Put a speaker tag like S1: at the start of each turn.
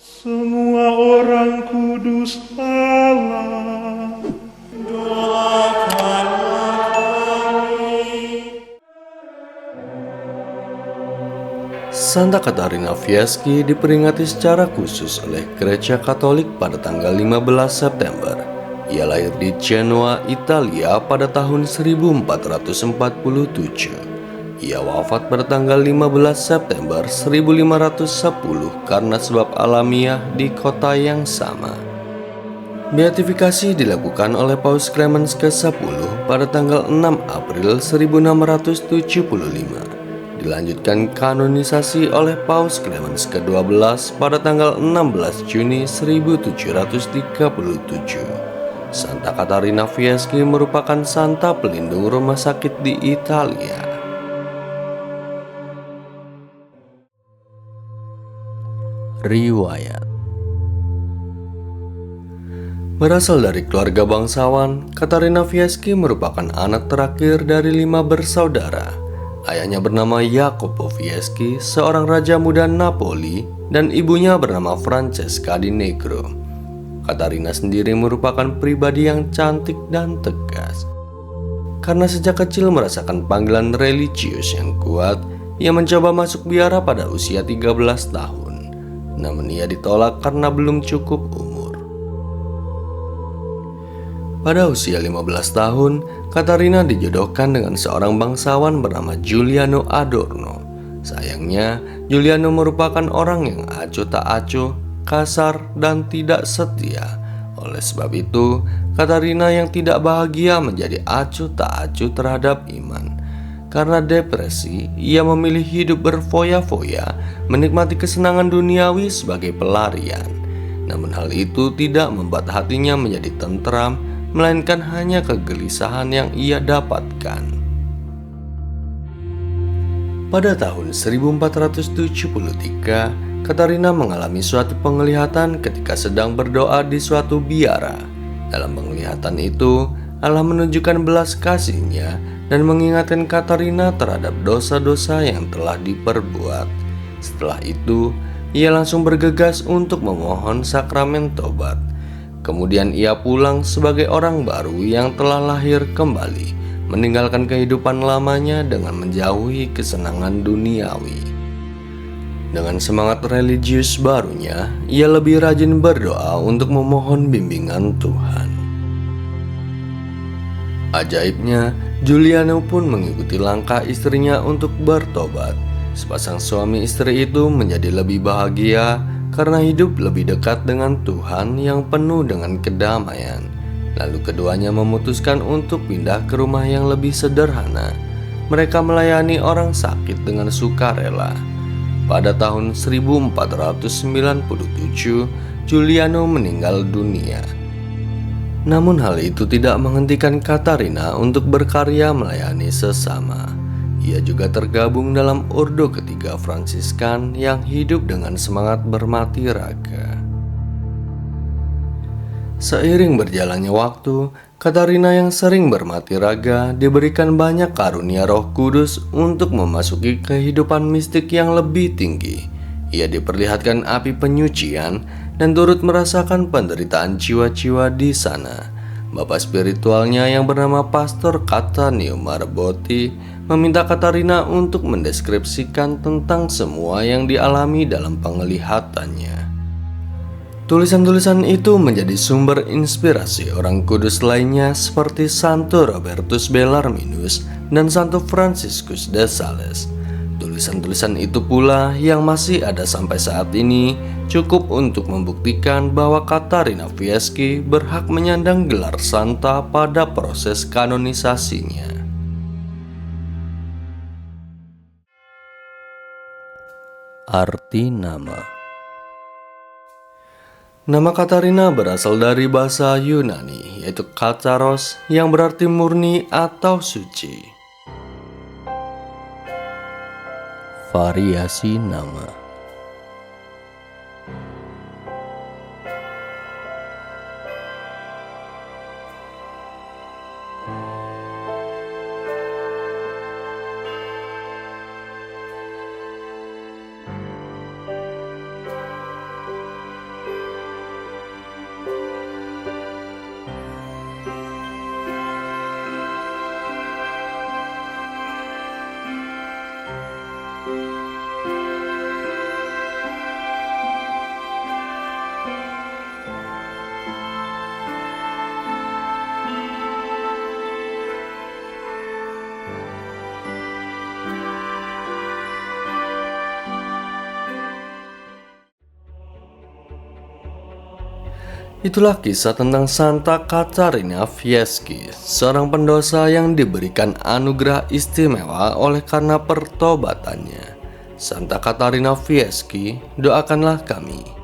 S1: Semua orang kudus Allah,
S2: Santa Katarina Fieschi diperingati secara khusus oleh Gereja Katolik pada tanggal 15 September. Ia lahir di Genoa, Italia pada tahun 1447. Ia wafat pada tanggal 15 September 1510 karena sebab alamiah di kota yang sama. Beatifikasi dilakukan oleh Paus Clemens ke-10 pada tanggal 6 April 1675. Dilanjutkan kanonisasi oleh Paus Clemens ke-12 pada tanggal 16 Juni 1737. Santa Katarina Fieschi merupakan santa pelindung rumah sakit di Italia. Riwayat berasal dari keluarga bangsawan, Katarina Fieschi merupakan anak terakhir dari 5 bersaudara. Ayahnya bernama Jacopo Fieschi, seorang raja muda Napoli, dan ibunya bernama Francesca di Negro. Katarina sendiri merupakan pribadi yang cantik dan tegas. Karena sejak kecil merasakan panggilan religius yang kuat, ia mencoba masuk biara pada usia 13 tahun. Namun ia ditolak karena belum cukup umur. Pada usia 15 tahun, Katarina dijodohkan dengan seorang bangsawan bernama Giuliano Adorno. Sayangnya, Giuliano merupakan orang yang acuh tak acuh, kasar, dan tidak setia. Oleh sebab itu, Katarina yang tidak bahagia menjadi acuh tak acuh terhadap iman. Karena depresi, ia memilih hidup berfoya-foya, menikmati kesenangan duniawi sebagai pelarian. Namun hal itu tidak membuat hatinya menjadi tentram, melainkan hanya kegelisahan yang ia dapatkan. Pada tahun 1473, Katarina mengalami suatu penglihatan ketika sedang berdoa di suatu biara. Dalam penglihatan itu, Allah menunjukkan belas kasih-Nya dan mengingatkan Katarina terhadap dosa-dosa yang telah diperbuat. Setelah itu, ia langsung bergegas untuk memohon sakramen tobat. Kemudian ia pulang sebagai orang baru yang telah lahir kembali, meninggalkan kehidupan lamanya dengan menjauhi kesenangan duniawi. Dengan semangat religius barunya, ia lebih rajin berdoa untuk memohon bimbingan Tuhan. Ajaibnya, Giuliano pun mengikuti langkah istrinya untuk bertobat. Sepasang suami istri itu menjadi lebih bahagia karena hidup lebih dekat dengan Tuhan yang penuh dengan kedamaian. Lalu keduanya memutuskan untuk pindah ke rumah yang lebih sederhana. Mereka melayani orang sakit dengan sukarela. Pada tahun 1497, Giuliano meninggal dunia. Namun hal itu tidak menghentikan Katarina untuk berkarya melayani sesama. Ia juga tergabung dalam Ordo Ketiga Fransiskan yang hidup dengan semangat bermati raga. Seiring berjalannya waktu, Katarina yang sering bermati raga diberikan banyak karunia Roh Kudus untuk memasuki kehidupan mistik yang lebih tinggi. Ia diperlihatkan api penyucian dan turut merasakan penderitaan jiwa-jiwa di sana. Bapak spiritualnya yang bernama Pastor Cattaneo Marbotti meminta Katarina untuk mendeskripsikan tentang semua yang dialami dalam penglihatannya. Tulisan-tulisan itu menjadi sumber inspirasi orang kudus lainnya seperti Santo Robertus Bellarminus dan Santo Franciscus de Sales. Tulisan-tulisan itu pula yang masih ada sampai saat ini cukup untuk membuktikan bahwa Katarina Fieschi berhak menyandang gelar santa pada proses kanonisasinya. Arti nama Katarina berasal dari bahasa Yunani, yaitu Katharos, yang berarti murni atau suci. Variasi nama Itulah kisah tentang Santa Katarina Fieschi, seorang pendosa yang diberikan anugerah istimewa oleh karena pertobatannya. Santa Katarina Fieschi, doakanlah kami.